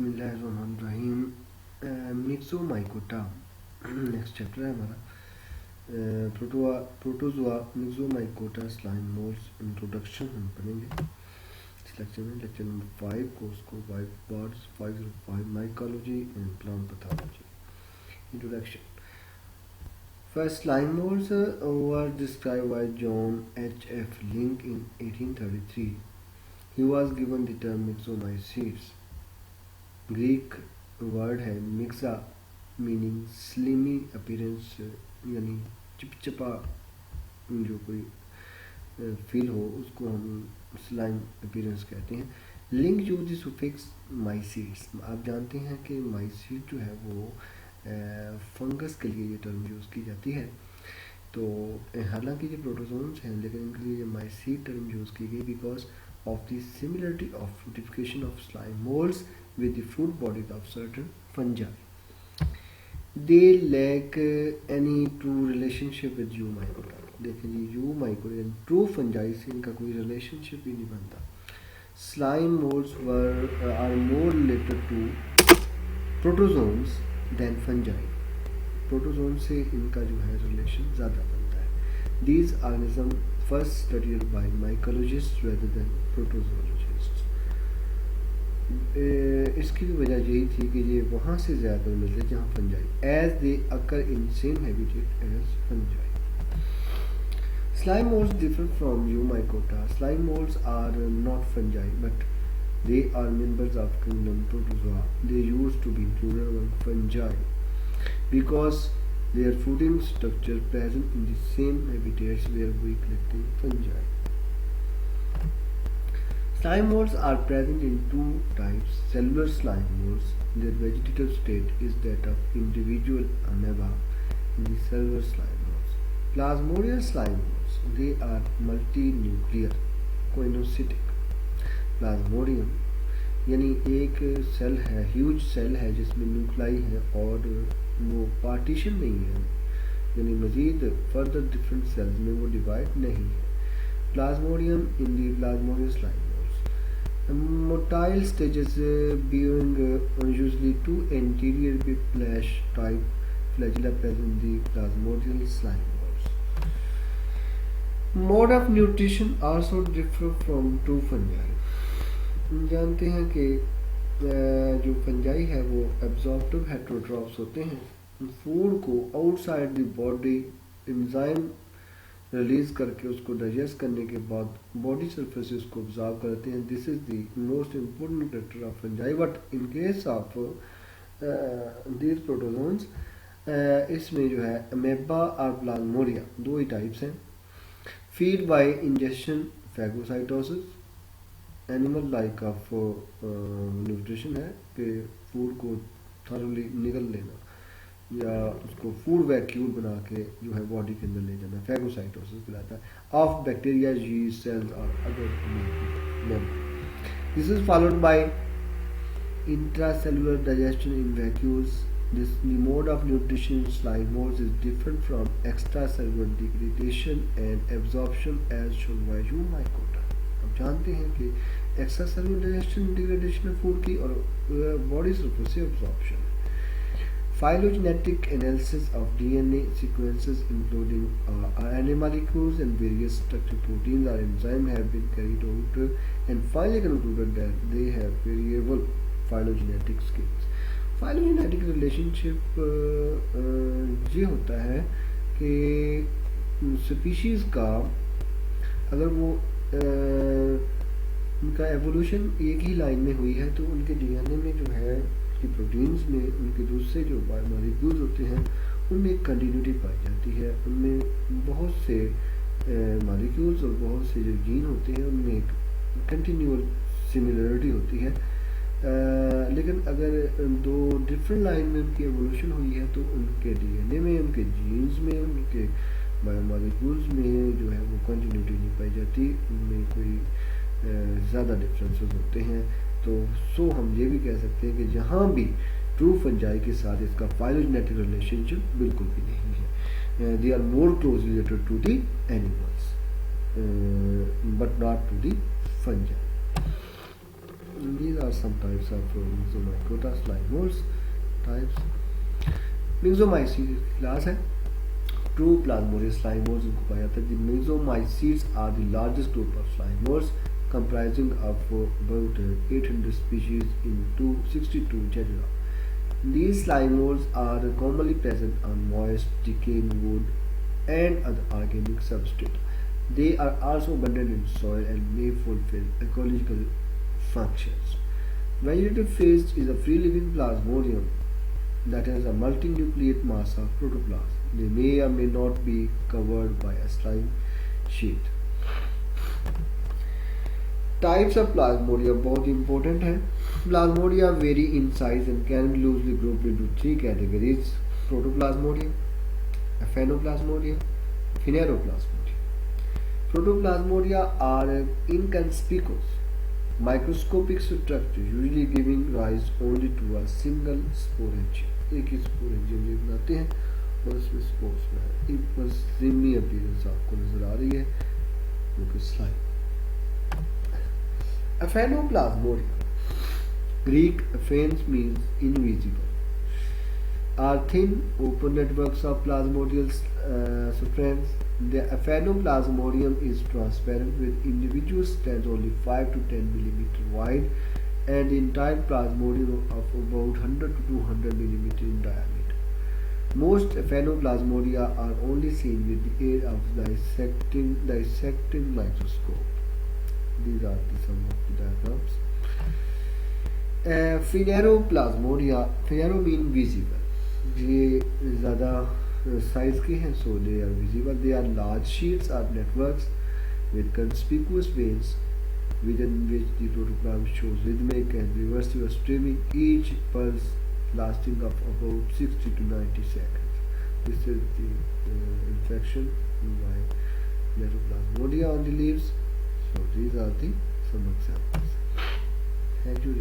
बिस्मिल्लाहिर्रहमानिर्रहीम। मिक्सोमाइकोटा next chapter है हमारा। प्रोटोजोआ मिक्सोमाइकोटा स्लाइम मोल्ड्स इंट्रोडक्शन हम पढ़ेंगे इस लेक्चर में। लेक्चर नंबर 5 कोर्स को 5 parts 505 mycology and plant pathology. Introduction. First slime molds were described by John H.F. Link in 1833. He was given the term myxomycetes. Greek word है मिक्सा, meaning slimy appearance, यानी चिपचिपा जो कोई feel हो उसको हम slime appearance कहते हैं। Link use the suffix mycetes. आप जानते हैं कि माइसीड जो है वो फंगस के लिए ये टर्म यूज़ की जाती है। तो हालांकि ये प्रोटोजोन्स हैं लेकिन इनके लिए माइसीड टर्म यूज़ की गई because of the similarity of fructification of slime molds with the fruit bodies of certain fungi. They lack any true relationship with Eumycota. देखें जी, Eumycota यानी true fungi से इनका कोई relationship ही नहीं बनता। Slime molds are more related to protozoans than fungi. Protozoans से इनका जो है relation ज़्यादा बनता है। These organisms first studied by mycologists rather than protozoologists. इसकी भी वजह यही थी कि ये वहाँ से ज़्यादा मिलते जहाँ fungi, as they occur in same habitat as fungi. Slime molds differ from Eumycota. Slime molds are not fungi, but they are members of kingdom Protozoa. They used to be included among fungi because their fooding structure present in the same habitats where we collecting fungi. Slime molds are present in two types. Cellular slime molds, their vegetative state is that of individual amoeba in the cellular slime molds. Plasmodial slime molds, they are multinuclear, coinocytic. Plasmodium यानी एक cell है, huge cell है जिसमें nuclei है और वो partition नहीं है, यानी मजीद फर्दर डिफरेंट सेल्स में वो डिवाइड नहीं है। Plasmodium in the plasmodial slime moulds, motile stages being usually two anterior whiplash type flagella present in the plasmodial slime molds. Mode of nutrition also differ from two fungi. जानते हैं कि जो fungi है वो absorptive heterotrophs होते हैं। Food को outside the body enzyme release करके उसको डाइजेस्ट करने के बाद बॉडी सरफेस उसको ऑब्जॉर्व करते हैं। This is the most important character of fungi. But in case of these protozoans इसमें जो है अमेबा और प्लाज्मोडिया दो ही टाइप्स हैं। Feed bye injection phagocytosis, animal like of nutrition है कि फूड को थॉरली निगल लेना या उसको फूड वैक्यूल बना के जो है बॉडी के अंदर ले जाना, फैगोसाइटोसिस कहलाता है। ऑफ बैक्टीरिया, यीस्ट सेल्स और other member. This is followed by intracellular digestion in vacuoles. This mode of nutrition in slime molds is different from extracellular degradation and absorption as shown by Eumycota. हम जानते हैं कि extracellular digestion degradation है food की और body surface से absorption. Phylogenetic analysis of DNA sequences including RNA molecules and various structural proteins or enzymes have been carried out and finally concluded that they have variable phylogenetic scales. Phylogenetic relationship ये होता है कि species का अगर वो उनका evolution एक ही line में हुई है तो उनके डीएनए में जो है कि प्रोटीन्स में उनके दूसरे जो बायोमॉलिक्यूल्स होते हैं उनमें एक कंटिन्यूटी पाई जाती है। उनमें बहुत से मॉलिक्यूल्स और बहुत से जो जीन होते हैं उनमें एक कंटिन्यूअल सिमिलरिटी होती है। लेकिन अगर दो डिफरेंट लाइन में उनकी एवोल्यूशन हुई है तो उनके डीएनए में, उनके जीन्स में, उनके बायोमॉलिक्यूल्स में जो है वो कंटिन्यूटी नहीं पाई जाती, उनमें कोई ज़्यादा डिफरेंसेस होते हैं। तो हम ये भी कह सकते हैं कि जहाँ भी ट्रू फंजाई के साथ इसका फाइलोजेनेटिक रिलेशनशिप बिल्कुल भी नहीं है। They are more close related to the animals but not to the fungi. These are are some types of myxomycota slime molds. Types myxomycetes class है ट्रू प्लाज्मोडियम slime molds इनको पाया जाता है. The myxomycetes are the largest group of slime molds comprising of about 800 species in 262 genera. These slime molds are commonly present on moist, decaying wood and other organic substrate. They are also abundant in soil and may fulfill ecological functions. Vegetative phase is a free-living plasmodium that has a multinucleate mass of protoplasm. They may or may not be covered by a slime sheet. Types of plasmodium बहुत important है. Plasmodia vary in size and can be loosely grouped into three categories: protoplasmodium, aphanoplasmodium, phaneroplasmodium. Protoplasmodia are inconspicuous, microscopic structure, usually giving rise only to a single sporangium. एक ही sporangium बनाते हैं और उसमें spores में एक बस Jimmy appearance आपको नजर आ रही है जो कि slime. Aphanoplasmodia, Greek aphanes means invisible, are thin open networks of plasmodial strands. The aphanoplasmodium is transparent with individual strands only 5 to 10 mm wide and the entire plasmodium of about 100 to 200 mm in diameter. Most aphanoplasmodia are only seen with the aid of dissecting microscope. These are some of the diagrams. Phaneroplasmodia, phanero mean visible. ये ज़्यादा size के हैं, so they are visible. They are large sheets of networks with conspicuous veins within which the protoplasm shows rhythmic and reversible streaming, each pulse lasting of about 60 to 90 seconds. This is the infection by Phaneroplasmodia on the leaves. So these are the some examples. Thank you.